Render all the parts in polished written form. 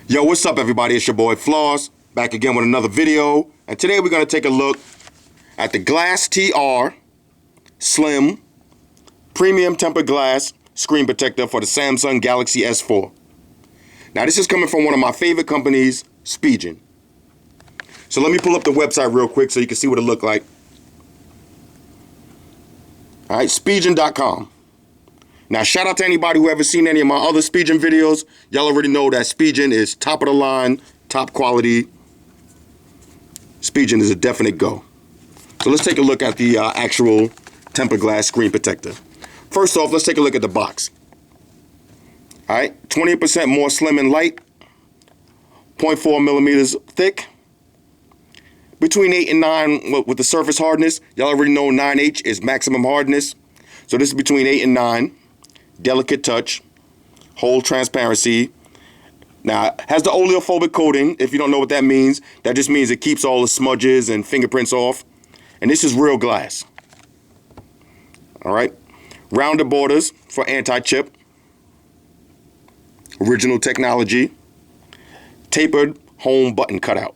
Yo, what's up everybody? It's your boy Floss, back again with another video. And today we're going to take a look at the GLAStR Slim Premium Tempered Glass Screen Protector for the Samsung Galaxy S4. Now this is coming from one of my favorite companies, Spigen. So let me pull up the website real quick so you can see what it looked like. Alright, Spigen.com. Now, shout out to anybody who ever seen any of my other Spigen videos. Y'all already know that Spigen is top of the line, top quality. Spigen is a definite go. So let's take a look at the actual tempered glass screen protector. First off, let's take a look at the box. All right, 20% more slim and light, 0.4 millimeters thick, between 8 and 9 with the surface hardness. Y'all already know 9H is maximum hardness. So this is between 8 and 9. Delicate touch, hold transparency. Now, has the oleophobic coating. If you don't know what that means, that just means it keeps all the smudges and fingerprints off. And this is real glass. All right. Rounded borders for anti-chip. Original technology. Tapered home button cutout.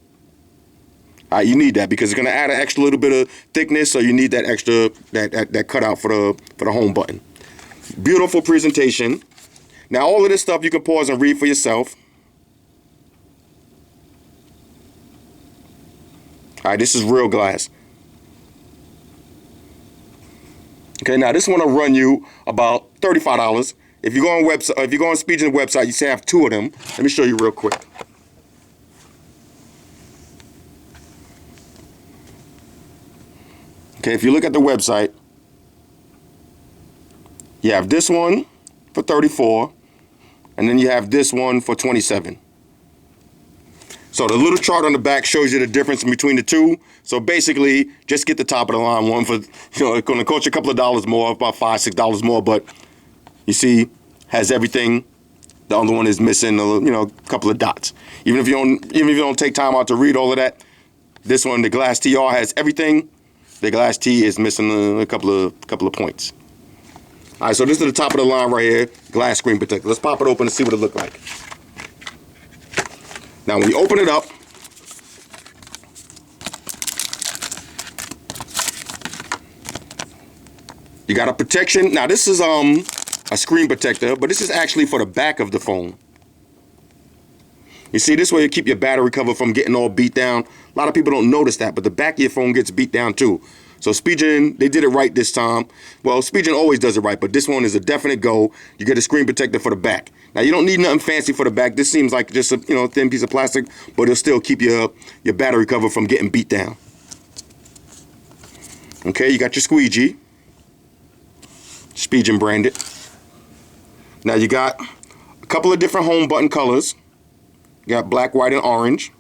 All right, you need that because it's going to add an extra little bit of thickness, so you need that extra that cutout for the home button. Beautiful presentation. Now all of this stuff you can pause and read for yourself. All right, this is real glass. Okay, now this one will run you about $35. If you go on Spigen's website, you say have two of them. Let me show you real quick. Okay, if you look at the website, you have this one for $34, and then you have this one for $27. So the little chart on the back shows you the difference between the two. So basically, just get the top of the line one for, it's going to cost you a couple of dollars more, about $5, $6 more, but you see, has everything. The other one is missing, a couple of dots. Even if you don't take time out to read all of that, this one, the GLAStR, has everything. The GLAST is missing a couple of points. All right, so this is the top of the line right here, glass screen protector. Let's pop it open and see what it looks like. Now, when you open it up, you got a protection. Now, this is a screen protector, but this is actually for the back of the phone. You see, this way you keep your battery cover from getting all beat down. A lot of people don't notice that, but the back of your phone gets beat down too. So Spigen, they did it right this time. Well, Spigen always does it right, but this one is a definite go. You get a screen protector for the back. Now, you don't need nothing fancy for the back. This seems like just a thin piece of plastic, but it'll still keep your battery cover from getting beat down. Okay, you got your squeegee. Spigen branded. Now, you got a couple of different home button colors. You got black, white, and orange.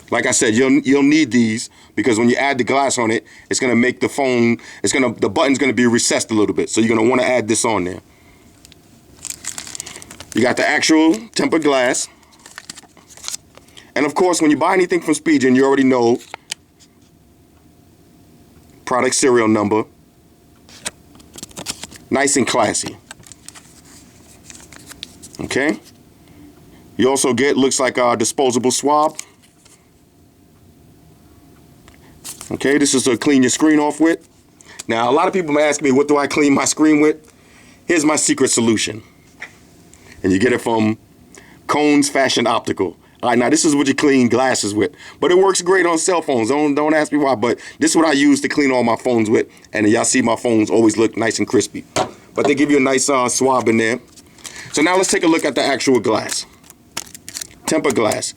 Like I said, you'll need these because when you add the glass on it, it's gonna make the phone, the button's gonna be recessed a little bit. So you're gonna wanna add this on there. You got the actual tempered glass. And of course, when you buy anything from Spigen, you already know product serial number. Nice and classy. Okay. You also get, looks like a disposable swab. Okay, this is to clean your screen off with. Now, a lot of people may ask me, what do I clean my screen with? Here's my secret solution. And you get it from Cones Fashion Optical. All right, now this is what you clean glasses with. But it works great on cell phones. Don't ask me why, but this is what I use to clean all my phones with. And y'all see my phones always look nice and crispy. But they give you a nice swab in there. So now let's take a look at the actual glass. Tempered glass.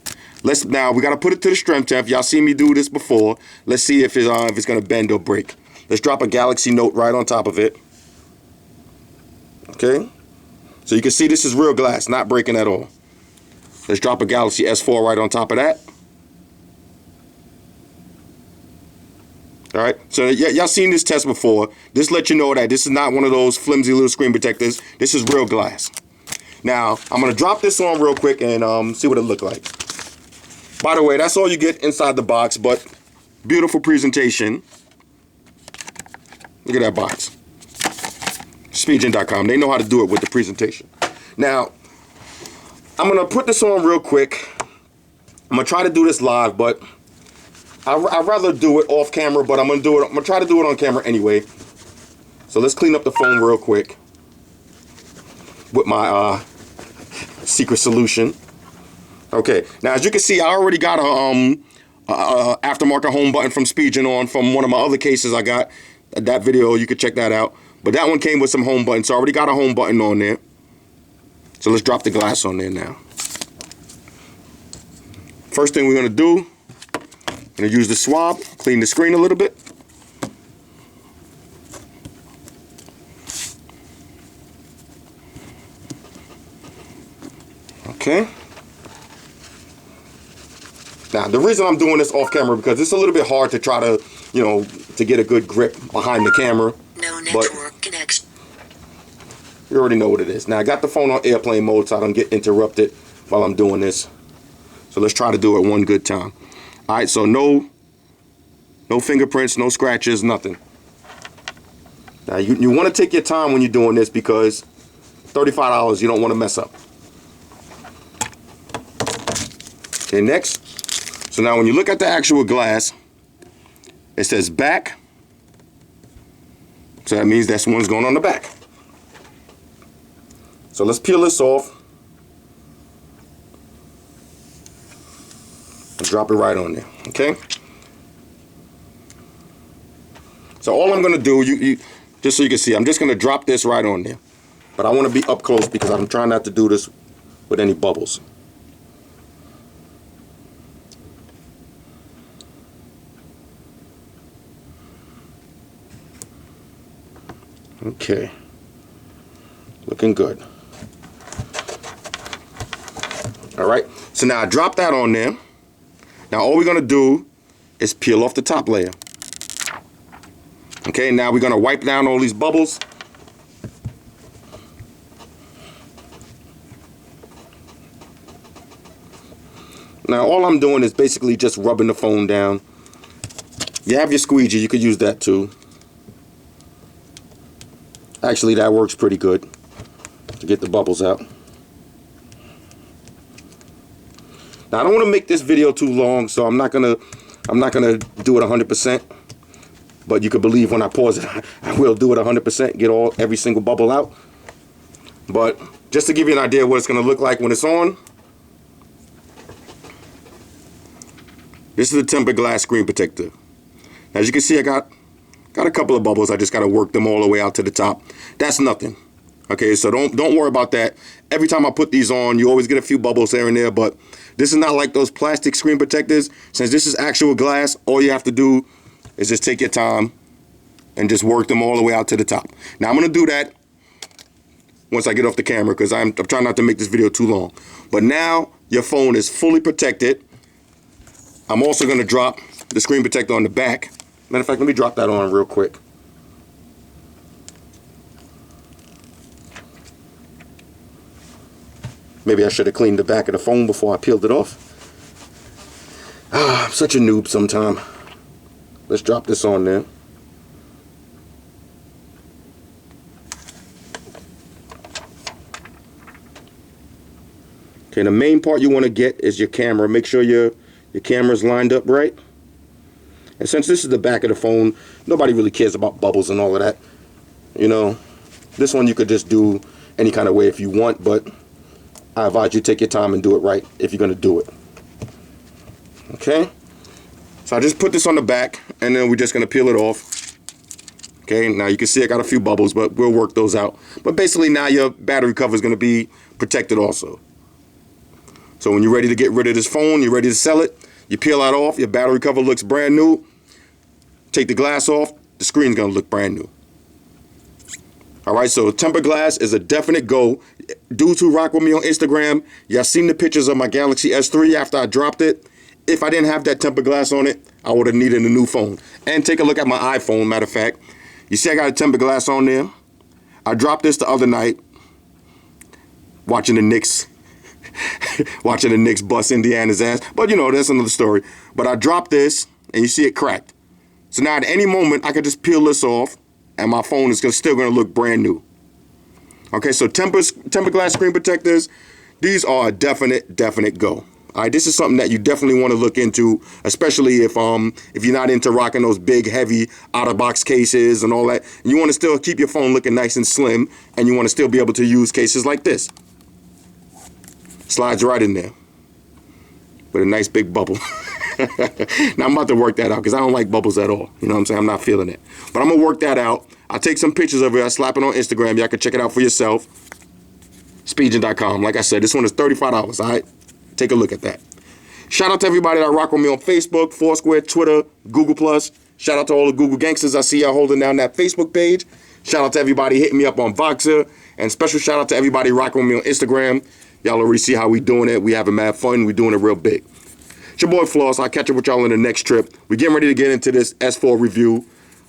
Now we gotta put it to the strength test. Y'all seen me do this before. Let's see if it's gonna bend or break. Let's drop a Galaxy Note right on top of it. Okay. So you can see this is real glass, not breaking at all. Let's drop a Galaxy S4 right on top of that. All right. So y'all seen this test before. This lets you know that this is not one of those flimsy little screen protectors. This is real glass. Now I'm gonna drop this on real quick and see what it looks like. By the way, that's all you get inside the box, but beautiful presentation. Look at that box. Spigen.com. They know how to do it with the presentation. Now, I'm gonna put this on real quick. I'm gonna try to do this live, but I'd rather do it off camera, but I'm gonna try to do it on camera anyway. So let's clean up the phone real quick with my secret solution. Okay, now as you can see, I already got a aftermarket home button from Speedgen on from one of my other cases I got. That video, you could check that out. But that one came with some home buttons, so I already got a home button on there. So let's drop the glass on there now. First thing we're gonna do, I'm gonna use the swab, clean the screen a little bit. Okay. Now, the reason I'm doing this off camera because it's a little bit hard to try to, to get a good grip behind the camera. No network connection. You already know what it is. Now, I got the phone on airplane mode so I don't get interrupted while I'm doing this. So let's try to do it one good time. All right, so no fingerprints, no scratches, nothing. Now, you want to take your time when you're doing this because $35, you don't want to mess up. Okay, next. So now when you look at the actual glass, it says back. So that means that's one's going on the back. So let's peel this off. And drop it right on there, okay? So all I'm gonna do, just so you can see, I'm just gonna drop this right on there. But I wanna be up close because I'm trying not to do this with any bubbles. Okay, looking good. All right, so now I drop that on there. Now all we're gonna do is peel off the top layer. Okay, now we're gonna wipe down all these bubbles. Now all I'm doing is basically just rubbing the phone down. You have your squeegee, you could use that too. Actually, that works pretty good to get the bubbles out. Now, I don't want to make this video too long, so I'm not gonna do it 100%. But you can believe when I pause it, I will do it 100%, get every single bubble out. But just to give you an idea of what it's gonna look like when it's on, this is the tempered glass screen protector. As you can see, I got a couple of bubbles. I just got to work them all the way out to the top. That's nothing. Okay, so don't worry about that. Every time I put these on, you always get a few bubbles here and there, but this is not like those plastic screen protectors. Since this is actual glass, all you have to do is just take your time and just work them all the way out to the top. Now, I'm going to do that once I get off the camera because I'm trying not to make this video too long. But now your phone is fully protected. I'm also going to drop the screen protector on the back. Matter of fact, let me drop that on real quick. Maybe I should have cleaned the back of the phone before I peeled it off. I'm such a noob sometime. Let's drop this on there. Okay, the main part you want to get is your camera. Make sure your camera's lined up right. And since this is the back of the phone, nobody really cares about bubbles and all of that. This one you could just do any kind of way if you want, but I advise you take your time and do it right if you're going to do it. Okay? So I just put this on the back, and then we're just going to peel it off. Okay, now you can see I got a few bubbles, but we'll work those out. But basically now your battery cover is going to be protected also. So when you're ready to get rid of this phone, you're ready to sell it, you peel that off, your battery cover looks brand new. Take the glass off, the screen's gonna look brand new. All right, so tempered glass is a definite go. Dudes who rock with me on Instagram, y'all seen the pictures of my Galaxy S3 after I dropped it. If I didn't have that tempered glass on it, I would have needed a new phone. And take a look at my iPhone, matter of fact. You see I got a tempered glass on there. I dropped this the other night, watching the Knicks bust Indiana's ass. But that's another story. But I dropped this, and you see it cracked. So now at any moment, I could just peel this off, and my phone is still going to look brand new. Okay, so tempered glass screen protectors, these are a definite go. All right, this is something that you definitely want to look into, especially if you're not into rocking those big, heavy out-of-box cases and all that. You want to still keep your phone looking nice and slim, and you want to still be able to use cases like this. Slides right in there with a nice big bubble. Now, I'm about to work that out because I don't like bubbles at all. You know what I'm saying? I'm not feeling it. But I'm going to work that out. I'll take some pictures of it. I'll slap it on Instagram. Y'all can check it out for yourself. Speedgen.com. Like I said, this one is $35, all right? Take a look at that. Shout out to everybody that rock with me on Facebook, Foursquare, Twitter, Google+. Shout out to all the Google gangsters. I see y'all holding down that Facebook page. Shout out to everybody hitting me up on Voxer. And special shout out to everybody rocking with me on Instagram. Y'all already see how we doing it. We having mad fun. We doing it real big. It's your boy Floss. I'll catch up with y'all on the next trip. We're getting ready to get into this S4 review.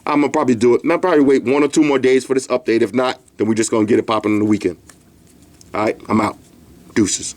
I'm going to probably do it. I'll probably wait 1 or 2 more days for this update. If not, then we're just going to get it popping on the weekend. All right, I'm out. Deuces.